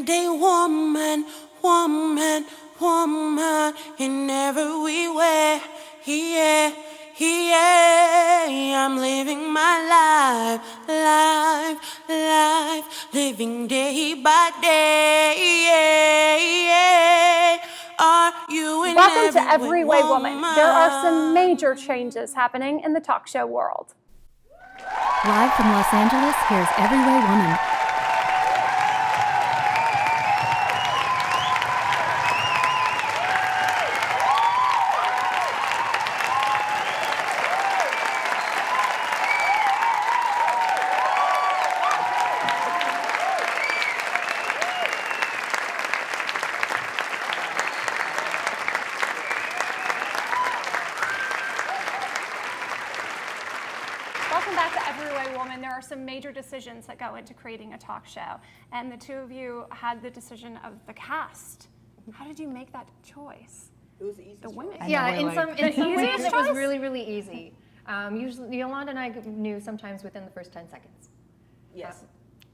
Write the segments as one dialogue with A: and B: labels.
A: everyday woman, woman, woman in every way. Yeah, yeah, I'm living my life, living day by day. Yeah, yeah. Are you in
B: Welcome to
A: every
B: Every Way Woman. There are some major changes happening in the talk show world.
C: Live from Los Angeles, here's Every Way Woman.
B: Welcome back to Every Way Woman. There are some major decisions that go into creating a talk show. And the two of you had the decision of the cast. How did you make that choice?
D: It was the easiest.
B: The women.
E: Yeah, in some ways
B: easiest
E: it was
B: choice?
E: really easy. Usually, Yolanda and I knew sometimes within the first 10 seconds.
D: Yes.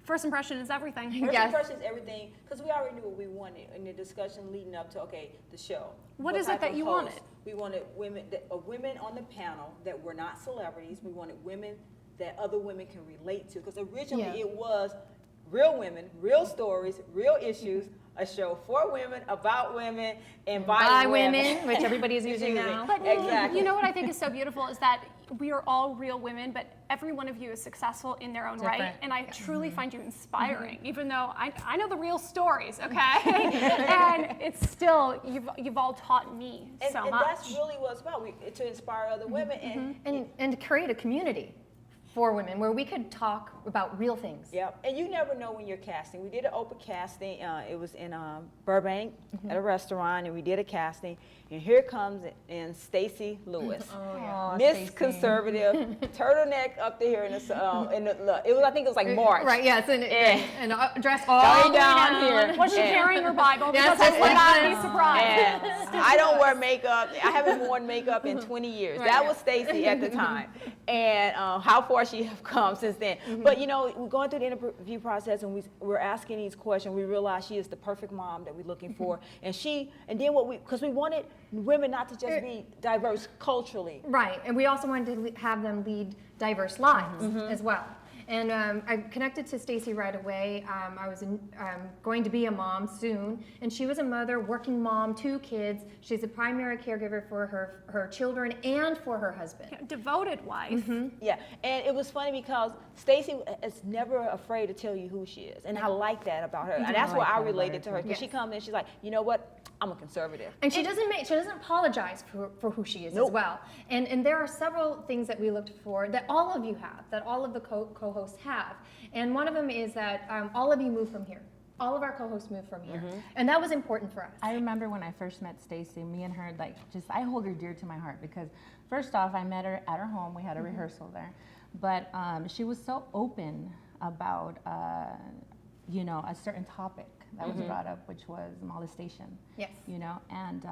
B: First impression is everything.
D: First
E: Yes.
D: impression is everything, because we already knew what we wanted in the discussion leading up to, the show.
B: What is it
D: type
B: that
D: of
B: you
D: host?
B: wanted?
D: We wanted women on the panel that were not celebrities. We wanted women that other women can relate to, because originally it was real women, real stories, real issues, a show for women, about women, and by women.
E: which everybody is using now.
B: But
D: Exactly.
B: you know what I think is so beautiful is that we are all real women, but every one of you is successful in their own right. And I truly find you inspiring, even though I know the real stories, okay? And it's still, you've all taught me so
D: And
B: much.
D: that's really what it's about, to inspire other women.
E: And to create a community for women where we could talk about real things.
D: Yep, and you never know when you're casting. We did an open casting. It was in Burbank at a restaurant, and we did a casting. And here comes in Stacey Lewis, Miss Conservative, turtleneck up there in the it was, I think it was like March.
E: Right, yes, and dress
D: All
E: all
D: the
E: the
D: way
E: way
D: down
E: down
D: here.
B: Was she carrying her Bible? Because
E: Yes,
B: I would
E: like
B: not
E: this.
B: be surprised.
D: And I don't wear makeup. I haven't worn makeup in 20 years. That was Stacey at the time. And how far she have come since then. But we're going through the interview process, and we're asking these questions. We realize she is the perfect mom that we're looking for. And because we wanted women not to just be diverse culturally.
E: Right, and we also wanted to have them lead diverse lives as well. And I connected to Stacey right away. I was going to be a mom soon, and she was a mother, working mom, 2 kids. She's a primary caregiver for her children and for her husband.
B: Devoted wife.
D: Yeah, and it was funny because Stacey is never afraid to tell you who she is, and I like that about her, and that's why I related to her. Because she comes in, she's like, you know what, I'm a conservative,
E: And she doesn't apologize for who she is as well. And there are several things that we looked for that all of you have, that all of the co-hosts have. And one of them is that all of you move from here. All of our co-hosts moved from here. And that was important for us.
F: I remember when I first met Stacey, me and her, I hold her dear to my heart because first off, I met her at her home. We had a rehearsal there. But she was so open about, a certain topic that was brought up, which was molestation.
E: Yes.
F: And,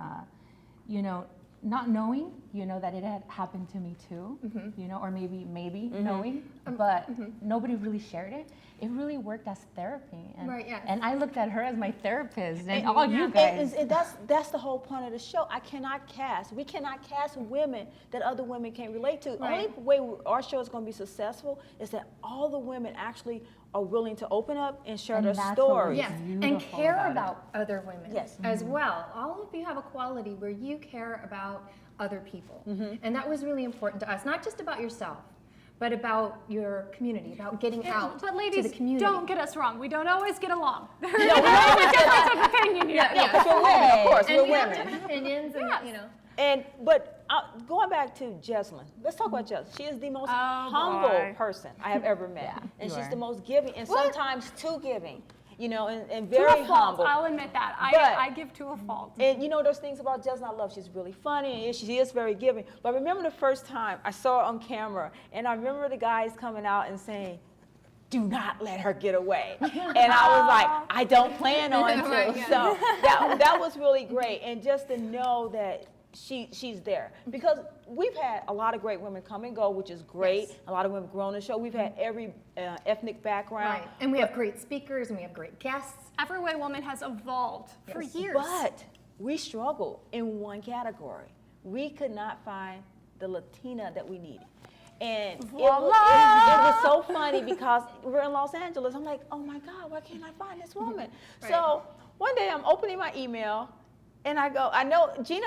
F: not knowing, that it had happened to me too, or maybe knowing, but nobody really shared it. It really worked as therapy. And,
E: Right, yes.
F: and I looked at her as my therapist and all you guys.
D: And that's the whole point of the show. We cannot cast women that other women can't relate to.
E: Right.
D: Only way our show is going to be successful is that all the women actually are willing to open up and share
F: And
D: their
F: that's what
D: stories.
E: Yes, and
F: beautiful
E: care
F: about it.
E: other women as well. All of you have a quality where you care about other people. And that was really important to us, not just about yourself, but about your community, about getting out
B: But
E: to
B: ladies,
E: the community.
B: don't get us wrong. We don't always get along. There's a difference of opinion here.
D: Because we're women, of course,
E: And
D: we're
E: we have
D: women.
E: different opinions, and
D: But going back to Jesslyn, let's talk about Jesslyn. She is the most humble person I have ever met, and she's the most giving, and sometimes too giving. And very
B: To a fault,
D: humble.
B: I'll admit that.
D: But-
B: I give to a fault.
D: And there's things about Jesslyn I love. She's really funny, and she is very giving. But I remember the first time I saw her on camera, and I remember the guys coming out and saying, do not let her get away. And I was like, I don't plan on to.
E: Right, yeah.
D: So that was really great. And just to know that she's there. Because we've had a lot of great women come and go, which is great.
E: Yes.
D: A lot of women grown the show. We've had every ethnic background.
E: Right. And we have great speakers and we have great guests.
B: Everyway Woman has evolved for years.
D: But we struggle in one category. We could not find the Latina that we needed. And it was so funny because we're in Los Angeles. I'm like, oh my God, why can't I find this woman?
E: Right.
D: So one day I'm opening my email and I go, I know Gina,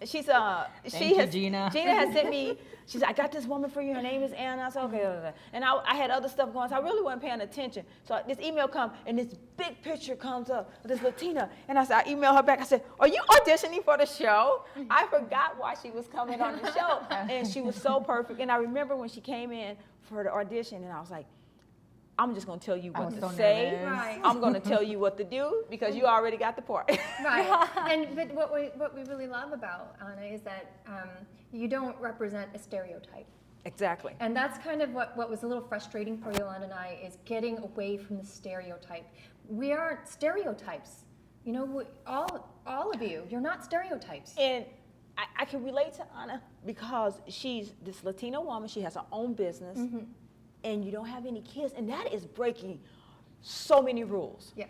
D: she's
F: Gina.
D: Gina has sent me. She's like, I got this woman for you. Her name is Anna. I said, okay. And I had other stuff going, so I really wasn't paying attention. So this email comes, and this big picture comes up of this Latina. And I said, I emailed her back. I said, are you auditioning for the show? I forgot why she was coming on the show, and she was so perfect. And I remember when she came in for the audition, and I was like, I'm just going to tell you what to say.
F: nervous.
E: Right.
D: I'm going to tell you what to do because you already got the part.
E: Right. But what we really love about Anna is that you don't represent a stereotype.
D: Exactly.
E: And that's kind of what was a little frustrating for Yolanda and I, is getting away from the stereotype. We aren't stereotypes. You know, all of you, you're not stereotypes.
D: And I can relate to Anna because she's this Latina woman. She has her own business, and you don't have any kids, and that is breaking so many rules.
E: Yes.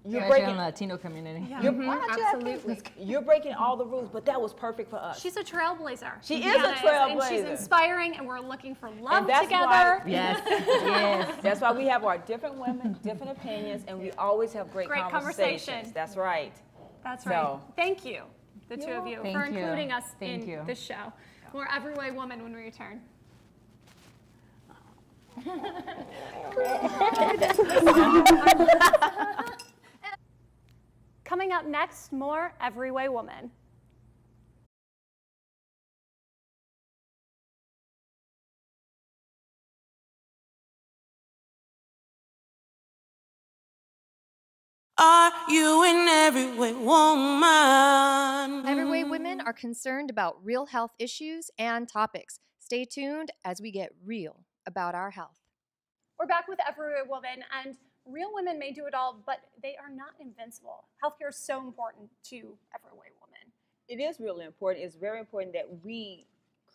D: You're
F: Especially
D: breaking
F: in the Latino community.
D: You're, why not you have
E: absolutely.
D: kids? You're breaking all the rules, but that was perfect for us.
B: She's a trailblazer.
D: She is a
B: Anna And she's
D: trailblazer.
B: inspiring, and we're looking for love
D: that's
B: together.
D: why-
F: Yes, yes.
D: That's why we have our different women, different opinions, and we always have great
B: Great
D: conversations.
B: conversation.
D: That's right.
B: That's right.
D: So-
B: Thank you, the two of you,
F: Thank
B: for
F: you.
B: including us
F: Thank
B: in
F: you.
B: this show. More Everyway Woman when we return. Coming up next, more Everyway Woman.
A: Are you in every way woman?
G: Everyway Women are concerned about real health issues and topics. Stay tuned as we get real about our health.
B: We're back with Everyway Woman, and real women may do it all, but they are not invincible. Healthcare is so important to Everyway Woman.
D: It is really important. It's very important that we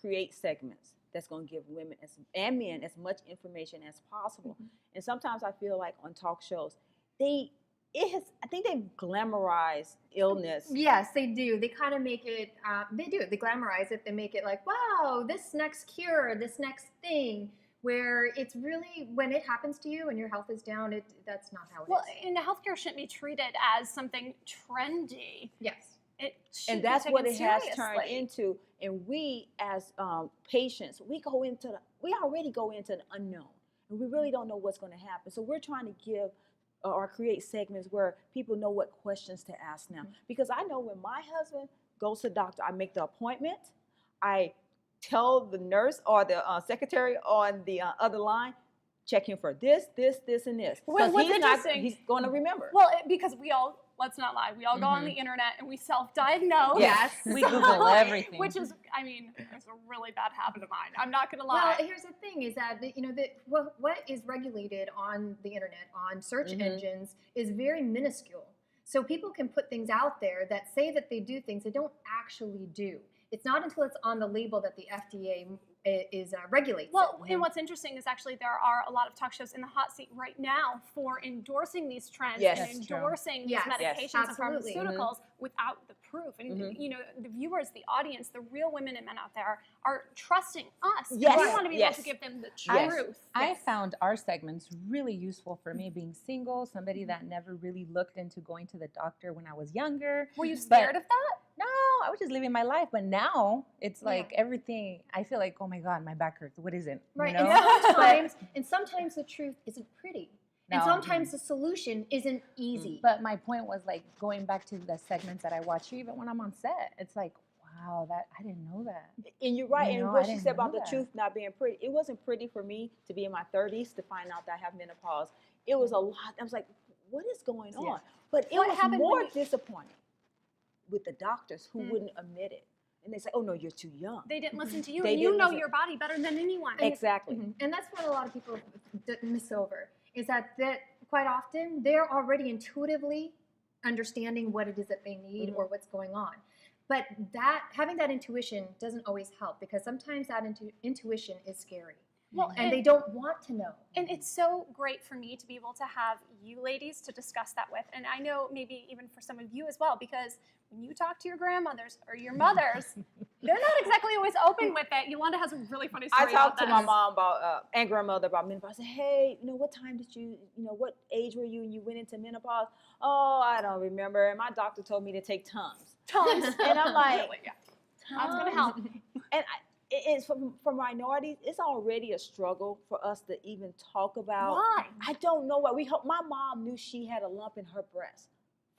D: create segments that's going to give women and men as much information as possible. And sometimes I feel like on talk shows, I think they glamorize illness.
E: Yes, they do. They kind of make it, they glamorize it. They make it like, wow, this next cure, this next thing, where it's really, when it happens to you and your health is down, that's not how it
B: Well,
E: is.
B: and healthcare shouldn't be treated as something trendy.
E: Yes.
B: It should
D: And
B: be
D: that's what
B: taken
D: it has turned
B: seriously.
D: into. And we as patients, we already go into the unknown. And we really don't know what's going to happen. So we're trying to give or create segments where people know what questions to ask now. Because I know when my husband goes to the doctor, I make the appointment, I tell the nurse or the secretary on the other line, check him for this, and this.
B: Well,
D: Because
B: what's interesting-
D: he's going to remember.
B: Well, because we all, let's not lie, we all go on the internet and we self-diagnose.
D: Yes.
F: We Google everything.
B: Which is, I mean, it's a really bad habit of mine. I'm not going to
E: Well,
B: lie.
E: here's the thing: is that what is regulated on the internet, on search engines, is very minuscule. So people can put things out there that say that they do things they don't actually do. It's not until it's on the label that the FDA regulates
B: Well,
E: it.
B: and what's interesting is actually there are a lot of talk shows in the hot seat right now for endorsing these trends
D: Yes.
B: and
D: That's true.
B: endorsing these
E: Yes,
B: medications and
E: absolutely.
B: pharmaceuticals without the proof. And you know, the viewers, the audience, the real women and men out there are trusting us. And
D: Yes.
B: we want to be able
D: Yes.
B: to give them the
D: Yes.
B: truth.
F: I found our segments really useful for me being single, somebody that never really looked into going to the doctor when I was younger.
B: Were you scared of that?
F: No, I was just living my life. But now it's like everything, I feel like, oh my God, my back hurts. What is it? You
E: Right,
F: know?
E: and sometimes the truth isn't pretty, and
F: No.
E: sometimes the solution isn't easy.
F: But my point was like going back to the segments that I watch, even when I'm on set, it's like, wow, that I didn't know that.
D: And you're right.
F: You
D: And
F: know,
D: what
F: I
D: she
F: didn't
D: said about
F: know
D: the
F: that.
D: truth not being pretty, it wasn't pretty for me to be in my 30s to find out that I have menopause. It was a lot. I was like, what is going on? But it
B: What
D: was
B: happened when
D: more
B: you-
D: disappointing with the doctors who wouldn't admit it. And they say, oh, no, you're too young.
B: They didn't listen to you,
D: They
B: and you
D: didn't
B: know
D: listen.
B: your body better than anyone.
D: Exactly.
E: And that's what a lot of people miss over, is that quite often they're already intuitively understanding what it is that they need or what's going on. But that having that intuition doesn't always help, because sometimes that intuition is scary.
B: Well,
E: And they don't want to know.
B: And it's so great for me to be able to have you ladies to discuss that with. And I know maybe even for some of you as well, because when you talk to your grandmothers or your mothers, they're not exactly always open with it. Yolanda has a really funny
D: I
B: story about
D: talked to
B: this.
D: my mom about and grandmother about menopause. I said, hey, what time did you, what age were you when you went into menopause? Oh, I don't remember. And my doctor told me to take Tums.
B: Tums.
D: And I'm like,
B: Really, yeah. That's going to help.
D: And it's for minorities, it's already a struggle for us to even talk about.
B: Why?
D: I don't know why. My mom knew she had a lump in her breast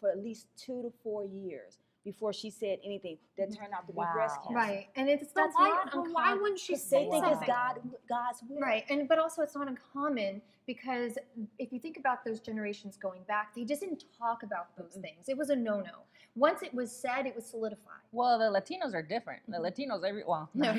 D: for at least 2 to 4 years before she said anything that turned out to be breast cancer.
E: Right, and that's not uncommon.
B: Why wouldn't she
D: They
B: say
D: think it's
B: something?
D: God's will.
E: Right, but also it's not uncommon, because if you think about those generations going back, they just didn't talk about those things. It was a no-no. Once it was said, it was solidified.
F: Well, the Latinos are different. The Latinos,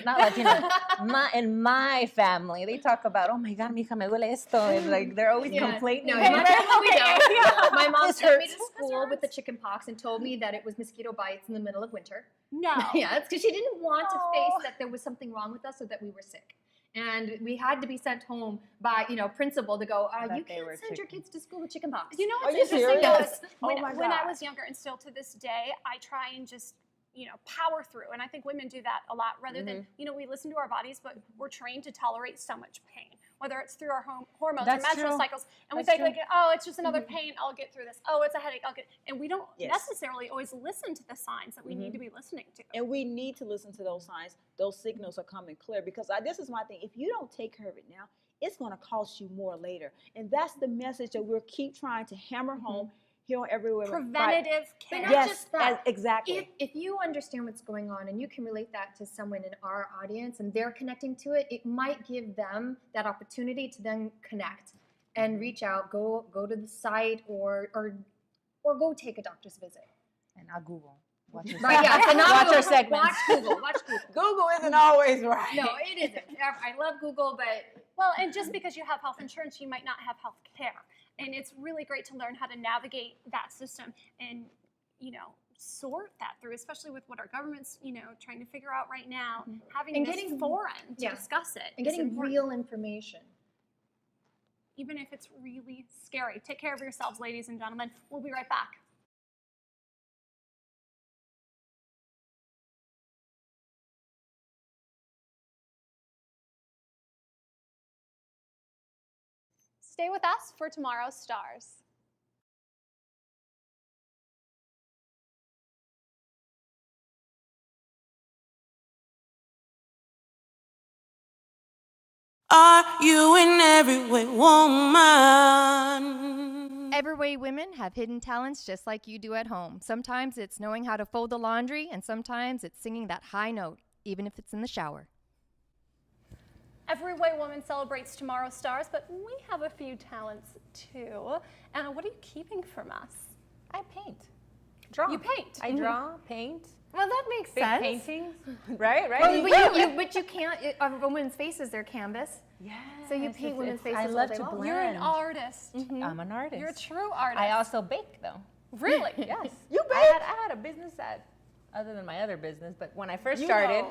F: not Latinos. In my family, they talk about, oh my God, mija, me duele esto. And like, they're always complaining.
E: No,
F: about
E: in my
F: it.
E: family, we don't. My mom
F: This
E: sent me to
F: hurts.
E: school with the chicken pox and told me that it was mosquito bites in the middle of winter.
B: No.
E: Yeah, it's because she didn't want to face that there was something wrong with us or that we were sick. And we had to be sent home by, principal to go,
F: That
E: you
F: they
E: can't
F: were
E: send your
F: chicken.
E: kids to school with chicken pox.
B: You know
D: Are
B: what's
D: you
B: interesting
D: serious?
B: though is
D: Oh my
B: when I
D: God.
B: was younger and still to this day, I try and just, power through. And I think women do that a lot rather than, we listen to our bodies, but we're trained to tolerate so much pain, whether it's through our hormones
F: That's
B: or menstrual
F: true.
B: cycles. And we
F: That's
B: think
F: true.
B: like, oh, it's just another pain. I'll get through this. Oh, it's a headache. And we don't
D: Yes.
B: necessarily always listen to the signs that we need to be listening to.
D: And we need to listen to those signs. Those signals are coming clear, because this is my thing. If you don't take care of it now, it's going to cost you more later. And that's the message that we'll keep trying to hammer home here on Everywhere.
B: Preventative care.
E: Not
D: Yes,
E: just that.
D: exactly.
E: If you understand what's going on and you can relate that to someone in our audience and they're connecting to it, it might give them that opportunity to then connect and reach out, go to the site or go take a doctor's visit.
F: And I'll Google. Watch your
E: Right, yeah. So now
F: Watch your
E: Google-
F: segments.
E: Watch Google. Watch Google.
D: Google isn't always right.
E: No, it isn't. I love Google, but
B: Well, and just because you have health insurance, you might not have health care. And it's really great to learn how to navigate that system and, sort that through, especially with what our government's, trying to figure out right now. Having
E: And
B: this
E: getting-
B: forum to
E: yeah.
B: discuss it.
E: and
B: is
E: getting
B: important,
E: real information.
B: even if it's really scary. Take care of yourselves, ladies and gentlemen. We'll be right back. Stay with us for tomorrow's stars.
A: Are you in every way woman?
G: Everyway women have hidden talents just like you do at home. Sometimes it's knowing how to fold the laundry, and sometimes it's singing that high note, even if it's in the shower.
B: Everyway Woman celebrates tomorrow's stars, but we have a few talents too. Anna, what are you keeping from us?
H: I paint. Draw.
B: You paint.
H: I draw, paint,
E: Well, that makes
H: big
E: sense.
H: paintings. Right?
E: But you can't. A woman's face is their canvas.
H: Yes.
E: So you paint women's faces
F: I
E: all
F: love
E: day
F: to
E: long.
F: blend.
B: You're an artist.
F: I'm an artist.
B: You're a true artist.
F: I also bake though.
B: Really?
F: Yes.
D: You
F: I had a business other than my other business, but when I first started,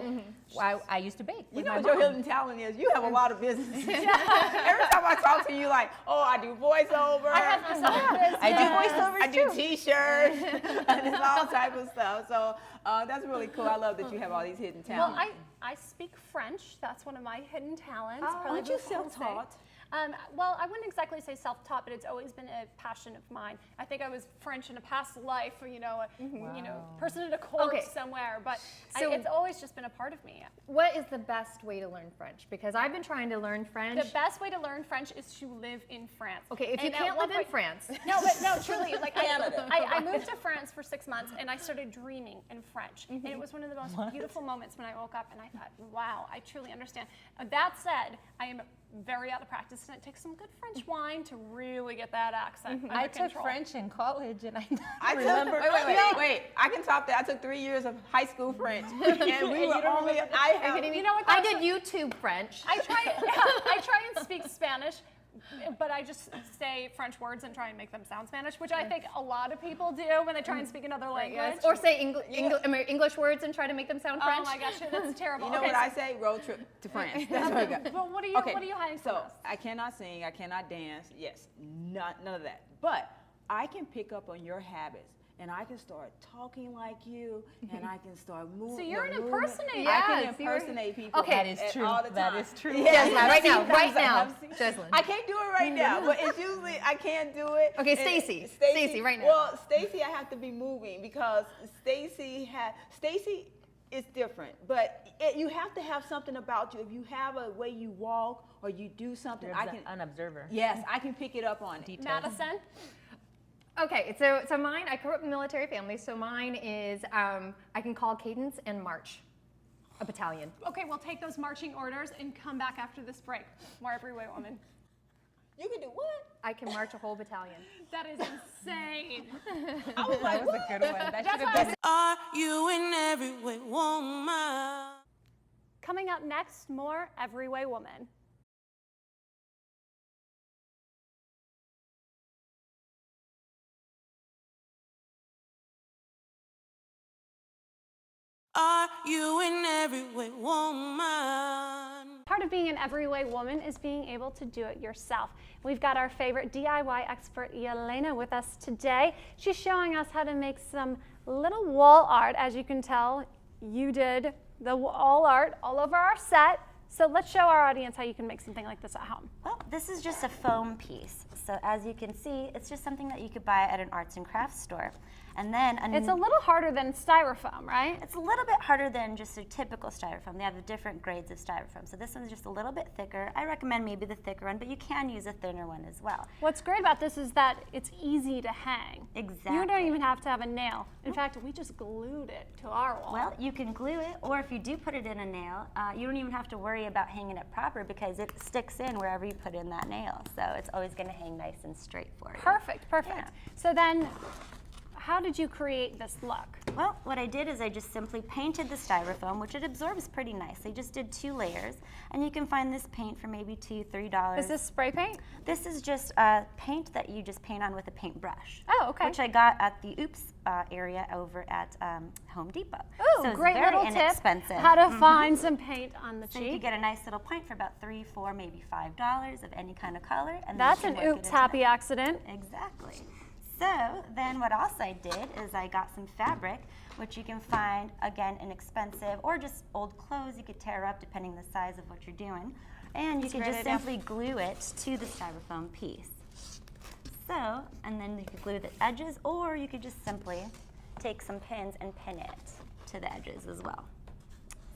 F: I used to bake.
D: You
F: with
D: know
F: my
D: what your
F: mom.
D: hidden talent is? You have a lot of business. Every time I talk to you, like, oh, I do voiceover.
B: I have this other business.
F: I do voiceovers
D: I do
F: too.
D: T-shirts. and it's all type of stuff. So that's really cool. I love that you have all these hidden
B: Well,
D: talents.
B: I speak French. That's one of my hidden talents.
D: Aren't you self-taught?
B: Well, I wouldn't exactly say self-taught, but it's always been a passion of mine. I think I was French in a past life, person at a court
E: Okay.
B: somewhere. But
E: So-
B: it's always just been a part of me.
E: What is the best way to learn French? Because I've been trying to learn French.
B: The best way to learn French is to live in France.
E: Okay, if you
B: And at
E: can't
B: one
E: live in
B: point-
E: France.
B: No, but no, truly, like I moved to France for 6 months and I started dreaming in French. And it was one of the most beautiful moments when I woke up and I thought, wow, I truly understand. That said, I am very out of practice and it takes some good French wine to really get that accent under
F: I took
B: control.
F: French in college, and I
D: I took,
F: remember.
D: wait, I can top that. I took 3 years of high school French. And we were only, I have,
B: You know what?
E: I
B: that's
E: did YouTube French.
B: I try and speak Spanish but I just say French words and try and make them sound Spanish, which I think a lot of people do when they try and speak another language.
E: Or say English words and try to make them sound French.
B: Oh my gosh, that's terrible.
D: You know what I say? Road trip to France. That's what I got.
B: But what are you hiding from
D: So
B: us?
D: I cannot sing, I cannot dance. Yes, none of that. But I can pick up on your habits. And I can start talking like you, and I can start moving.
B: So you're an impersonator.
D: I can
E: Yes,
D: impersonate people.
E: Okay.
F: That is true.
D: All the time.
F: That is true.
D: Yes,
E: right now, right now,
D: I've seen-
E: Jocelyn.
D: I can't do it right now, but it's usually I can't do it.
E: Okay,
D: And
E: Stacey, right now.
D: Well, Stacey, I have to be moving because Stacey is different, but you have to have something about you. If you have a way you walk or you do something,
F: You're
D: I can.
F: an observer.
D: Yes, I can pick it up on it.
B: Madison?
E: Okay, so mine, I grew up in a military family, so mine is, I can call cadence and march a battalion.
B: Okay, we'll take those marching orders and come back after this break. More Everyway Woman.
D: You can do what?
E: I can march a whole battalion.
B: That is insane.
D: I was like,
F: That was a good one. That should have been.
A: Are you in every way woman?
B: Coming up next, more Everyway Woman.
A: Are you in every way woman?
B: Part of being an everyday woman is being able to do it yourself. We've got our favorite DIY expert, Yelena, with us today. She's showing us how to make some little wall art. As you can tell, you did the wall art all over our set. So let's show our audience how you can make something like this at home.
I: Well, this is just a foam piece. So as you can see, it's just something that you could buy at an arts and crafts store. And then
B: It's a little harder than styrofoam, right?
I: it's a little bit harder than just a typical styrofoam. They have different grades of styrofoam. So this one's just a little bit thicker. I recommend maybe the thicker one, but you can use a thinner one as well.
B: What's great about this is that it's easy to hang.
I: Exactly.
B: You don't even have to have a nail. In fact, we just glued it to our wall.
I: Well, you can glue it, or if you do put it in a nail, you don't even have to worry about hanging it proper because it sticks in wherever you put in that nail. So it's always going to hang nice and straight for you.
B: Perfect.
I: Yeah.
B: So then, how did you create this look?
I: Well, what I did is I just simply painted the styrofoam, which it absorbs pretty nicely. Just did 2 layers, and you can find this paint for maybe $2, $3.
B: Is this spray paint?
I: This is just paint that you just paint on with a paintbrush.
B: Oh, okay.
I: Which I got at the Oops area over at Home Depot.
B: Ooh,
I: so it's
B: great
I: very
B: little tip.
I: inexpensive.
B: How to find some paint on the
I: So you
B: cheek.
I: could get a nice little paint for about $3, $4, maybe $5 of any kind of color. And then
B: That's
I: you
B: an
I: can work it
B: oops
I: into
B: happy
I: that.
B: accident.
I: Exactly. So then what else I did is I got some fabric, which you can find, again, inexpensive, or just old clothes you could tear up depending the size of what you're doing. And you can just simply glue it to the styrofoam piece. So, and then you could glue the edges, or you could just simply take some pins and pin it to the edges as well.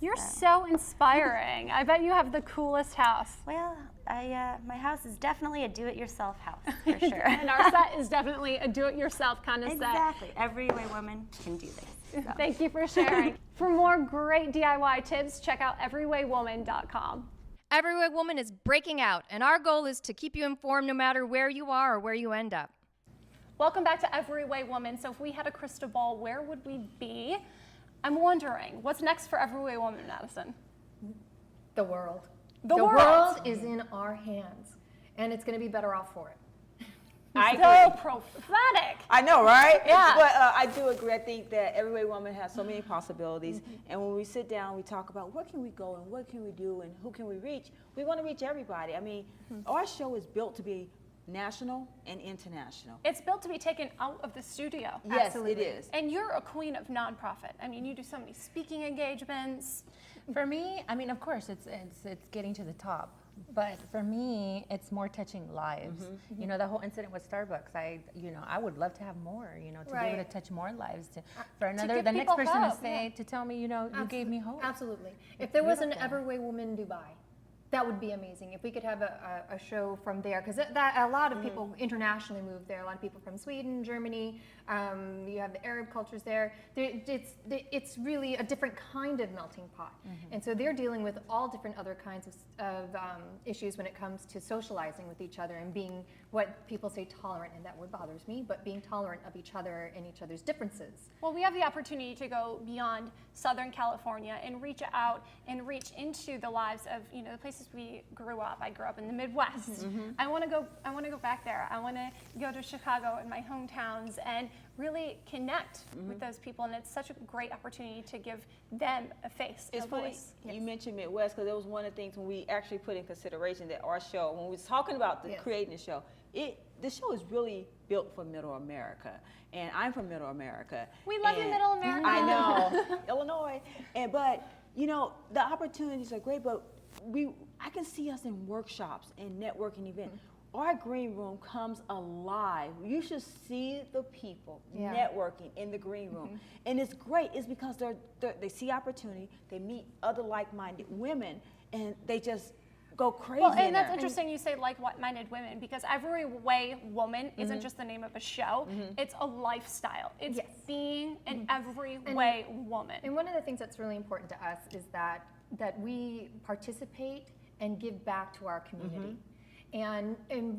B: You're so inspiring. I bet you have the coolest house.
I: Well, my house is definitely a do-it-yourself house, for sure.
B: And our set is definitely a do-it-yourself kind of set.
I: Exactly. Every way woman can do this. So.
B: Thank you for sharing. For more great DIY tips, check out everywaywoman.com.
G: Everyway Woman is breaking out, and our goal is to keep you informed no matter where you are or where you end up.
B: Welcome back to Everyway Woman. So if we had a crystal ball, where would we be? I'm wondering, what's next for Everyway Woman, Madison?
E: The world.
B: The
E: world
B: world.
E: is in our hands, and it's going to be better off for it.
D: I
B: So
D: agree.
B: prophetic.
D: I know, right?
B: Yeah.
D: But I do agree. I think that Everyway Woman has so many possibilities. And when we sit down, we talk about where can we go and what can we do and who can we reach. We want to reach everybody. I mean, our show is built to be national and international.
B: It's built to be taken out of the studio.
D: Yes, it is.
B: And you're a queen of nonprofit. I mean, you do so many speaking engagements.
F: For me, I mean, of course, it's getting to the top. But for me, it's more touching lives. You know, the whole incident with Starbucks, I would love to have more, to be able to touch more lives, for
B: give
F: the next
B: people
F: person
B: hope,
F: to say, to tell me, you gave me hope.
E: Absolutely. If there was an Everyway Woman Dubai, that would be amazing. If we could have a show from there, because a lot of people internationally move there. A lot of people from Sweden, Germany. You have the Arab cultures there. It's really a different kind of melting pot, and so they're dealing with all different other kinds of issues when it comes to socializing with each other and being what people say tolerant, and that word bothers me, but being tolerant of each other and each other's differences.
B: Well, we have the opportunity to go beyond Southern California and reach out and reach into the lives of, you know, the places we grew up. I grew up in the Midwest. I want to go back there. I want to go to Chicago and my hometowns and really connect with those people. And it's such a great opportunity to give them a face,
D: It's
B: a
D: funny
B: voice.
D: you mentioned Midwest, because that was one of the things when we actually put in consideration that our show, when we was talking about the creating the show, the show is really built for Middle America, and I'm from Middle America.
B: We love you, Middle America.
D: I know, Illinois, but you know the opportunities are great, but I can see us in workshops and networking events. Our green room comes alive. You should see the people networking in the green room. And it's great. It's because they see opportunity, they meet other like-minded women, and they just go crazy.
B: Well, and
D: in
B: that's
D: there.
B: interesting you say like-minded women, because Every Way Woman isn't just the name of a show, it's a lifestyle. It's being an every way woman.
E: And one of the things that's really important to us is that we participate and give back to our community. And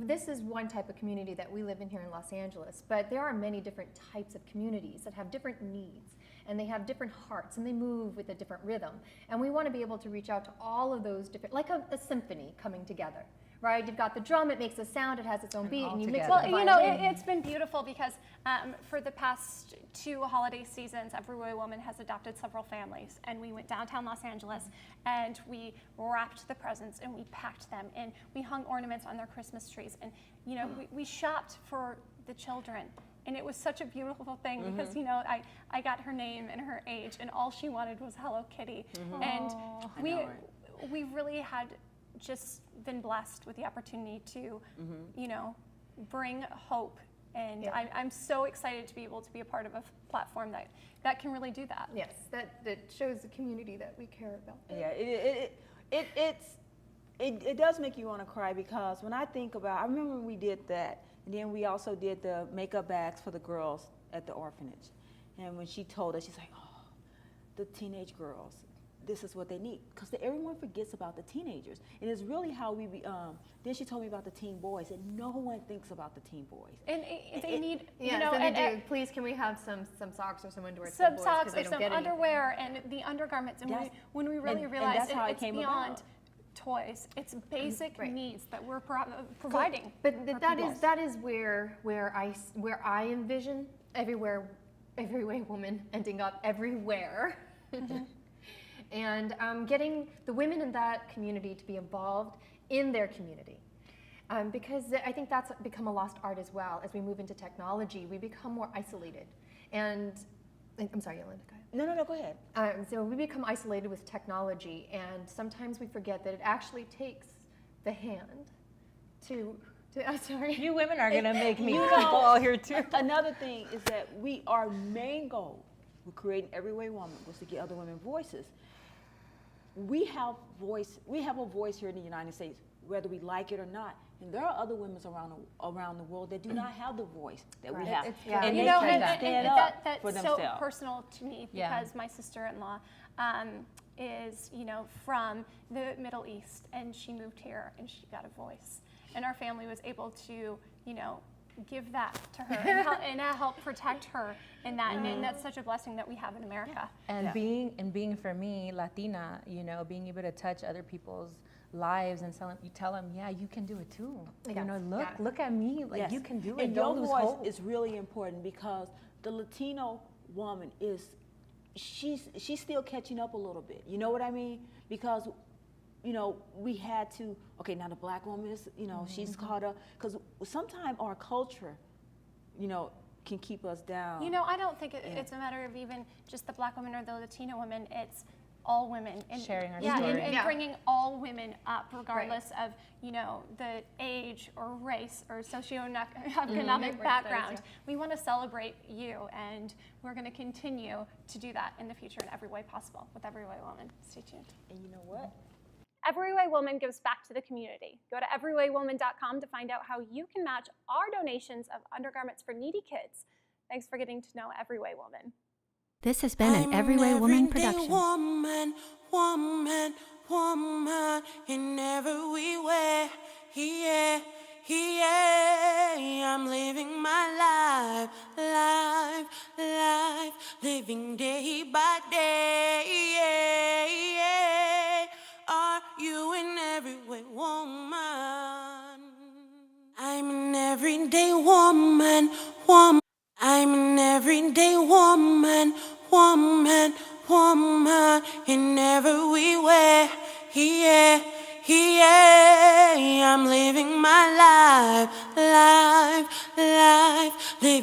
E: this is one type of community that we live in here in Los Angeles, but there are many different types of communities that have different needs, and they have different hearts, and they move with a different rhythm. And we want to be able to reach out to all of those different, like a symphony coming together, right? You've got the drum, it makes a sound, it has its own beat, and you mix it
B: Well,
E: with the
B: you know,
E: violin.
B: it's been beautiful because for the past 2 holiday seasons, Every Way Woman has adopted several families, and we went downtown Los Angeles and we wrapped the presents and we packed them and we hung ornaments on their Christmas trees, and you know, we shopped for the children. And it was such a beautiful thing because, you know, I got her name and her age, and all she wanted was Hello Kitty. And we really had just been blessed with the opportunity to, you know, bring hope. And I'm so excited to be able to be a part of a platform that can really do that.
E: Yes, that shows the community that we care about.
D: Yeah, it does make you want to cry, because when I think about, I remember when we did that, and then we also did the makeup bags for the girls at the orphanage. And when she told us, she's like, oh, the teenage girls, this is what they need. Because everyone forgets about the teenagers. And it's really how then she told me about the teen boys, and no one thinks about the teen boys.
B: And they need,
E: Yeah,
B: you know,
E: so they
B: and
E: do. Please, can we have some socks or some underwear? to the
B: some
E: boys, 'cause
B: socks
E: they
B: or
E: don't
B: some
E: get anything.
B: underwear and the undergarments. And when we really
D: and
B: realized
D: that's how it
B: it's
D: came
B: beyond
D: about.
B: toys, it's basic needs that we're providing.
E: But
B: for
E: that
B: people.
E: is where I envision Every Way Woman ending up everywhere. And getting the women in that community to be involved in their community. Because I think that's become a lost art as well. As we move into technology, we become more isolated. And I'm sorry, Yolanda, go ahead.
D: No, go ahead.
E: So we become isolated with technology, and sometimes we forget that it actually takes the hand to I'm sorry.
H: You women are going to make me
D: You
H: fall here too.
D: Another thing is that our main goal with creating Every Way Woman was to give other women voices. We have a voice here in the United States, whether we like it or not. And there are other women around the world that do not have the voice that we have. And
B: you
D: they
B: know,
D: can't stand up
B: that's
D: for
B: so
D: themselves.
B: personal to me because my sister-in-law is, you know, from the Middle East, and she moved here and she got a voice, and our family was able to, you know, give that to her and help protect her in that, and that's such a blessing that we have in America.
F: And being for me, Latina, you know, being able to touch other people's lives and tell them, yeah, you can do it too.
E: Yes.
F: You know, look at me, like
D: Yes.
F: you can do it.
D: And
F: Don't
D: your
F: lose
D: voice
F: hope.
D: is really important, because the Latino woman she's still catching up a little bit. You know what I mean? Because, you know, we had to, okay, now the black woman is, you know, she's caught up, because sometimes our culture, you know, can keep us down.
B: You know, I don't think it's a matter of even just the black woman or the Latino women. It's all women, and
F: sharing our
B: and
F: story.
B: bringing all women up, regardless of, you know, the age or race or socioeconomic background. We want to celebrate you, and we're going to continue to do that in the future in every way possible with Every Way Woman. Stay tuned.
D: And you know what?
B: Every Way Woman gives back to the community. Go to everywaywoman.com to find out how you can match our donations of undergarments for needy kids. Thanks for getting to know Every Way Woman.
C: This has been an Every Way Woman
A: everyday
C: production.
A: Woman, woman, woman, in every way. Yeah, yeah, I'm living my life, life, life, living day by day, yeah, yeah. Are you an everyday woman? I'm an everyday woman, woman. I'm an everyday woman, woman, woman, in every way, yeah, yeah. I'm living my life, life, life, living.